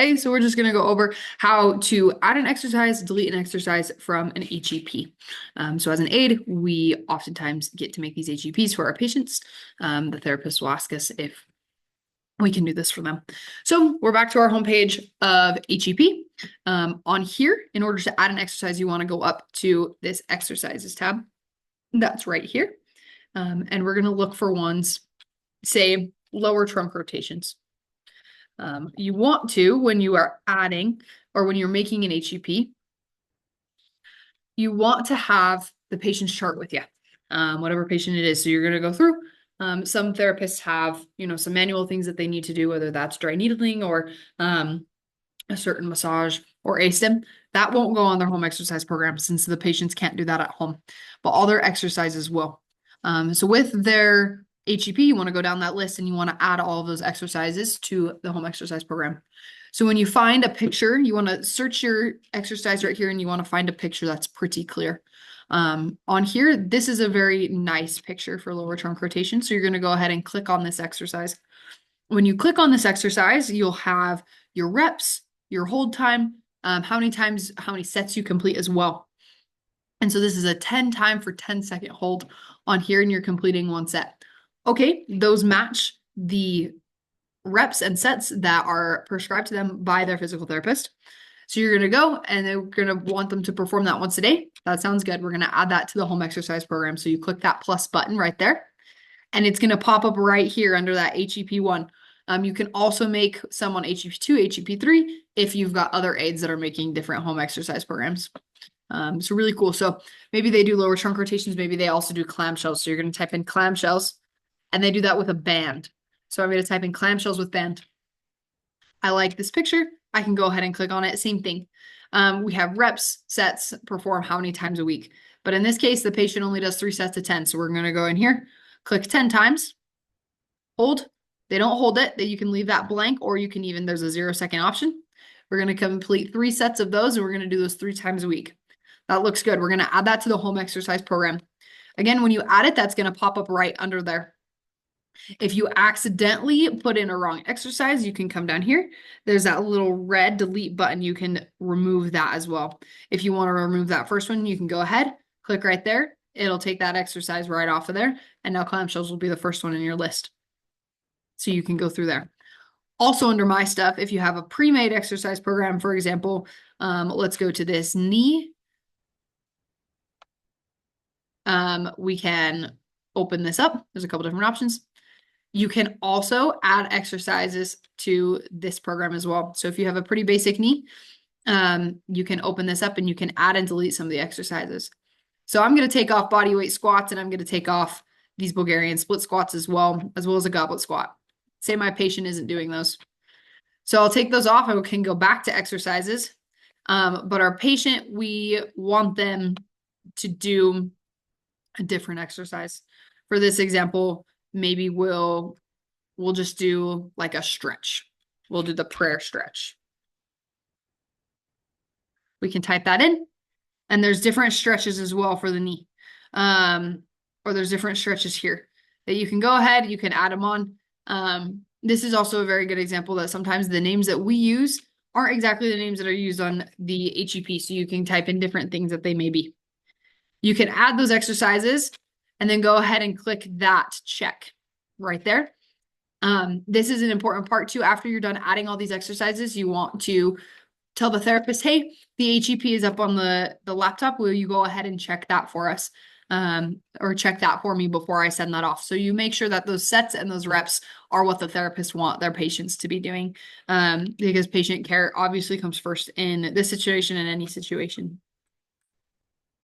Okay, so we're just going to go over how to add an exercise, delete an exercise from an HEP. So as an aid, we oftentimes get to make these HEPs for our patients. The therapist will ask us if we can do this for them. So we're back to our homepage of HEP. On here, in order to add an exercise, you want to go up to this exercises tab. That's right here. And we're going to look for ones, say, lower trunk rotations. You want to, when you are adding or when you're making an HEP, you want to have the patient's chart with you, whatever patient it is. So you're going to go through. Some therapists have, some manual things that they need to do, whether that's dry needling or a certain massage or ASTM. That won't go on their home exercise program since the patients can't do that at home, but all their exercises will. So with their HEP, you want to go down that list and you want to add all of those exercises to the home exercise program. So when you find a picture, you want to search your exercise right here and you want to find a picture that's pretty clear. On here, this is a very nice picture for lower trunk rotation. So you're going to go ahead and click on this exercise. When you click on this exercise, you'll have your reps, your hold time, how many sets you complete as well. And so this is a 10 time for 10-second hold on here and you're completing one set. Okay, those match the reps and sets that are prescribed to them by their physical therapist. So you're going to go and they're going to want them to perform that once a day. That sounds good. We're going to add that to the home exercise program. So you click that plus button right there and it's going to pop up right here under that HEP1. You can also make some on HEP2, HEP3 if you've got other aids that are making different home exercise programs. So really cool. So maybe they do lower trunk rotations. Maybe they also do clamshells. So you're going to type in clamshells and they do that with a band. So I'm going to type in clamshells with band. I like this picture. I can go ahead and click on it. Same thing. We have reps, sets, perform how many times a week. But in this case, the patient only does 3 sets of 10. So we're going to go in here, click 10 times, hold. They don't hold it. That you can leave that blank or you can even, there's a 0-second option. We're going to complete 3 sets of those and we're going to do those 3 times a week. That looks good. We're going to add that to the home exercise program. Again, when you add it, that's going to pop up right under there. If you accidentally put in a wrong exercise, you can come down here. There's that little red delete button. You can remove that as well. If you want to remove that first one, you can go ahead, click right there. It'll take that exercise right off of there. And now clamshells will be the first one in your list. So you can go through there. Also under my stuff, if you have a pre-made exercise program, for example, let's go to this knee. We can open this up. There's a couple different options. You can also add exercises to this program as well. So if you have a pretty basic knee, you can open this up and you can add and delete some of the exercises. So I'm going to take off body weight squats and I'm going to take off these Bulgarian split squats as well as a goblet squat. Say my patient isn't doing those. So I'll take those off and we can go back to exercises. But our patient, we want them to do a different exercise. For this example, maybe we'll just do like a stretch. We'll do the prayer stretch. We can type that in. And there's different stretches as well for the knee. Or there's different stretches here that you can go ahead, you can add them on. This is also a very good example that sometimes the names that we use aren't exactly the names that are used on the HEP. So you can type in different things that they may be. You can add those exercises and then go ahead and click that check right there. This is an important part too. After you're done adding all these exercises, you want to tell the therapist, hey, the HEP is up on the laptop. Will you go ahead and check that for us? Or check that for me before I send that off. So you make sure that those sets and those reps are what the therapists want their patients to be doing. Because patient care obviously comes first in this situation and any situation.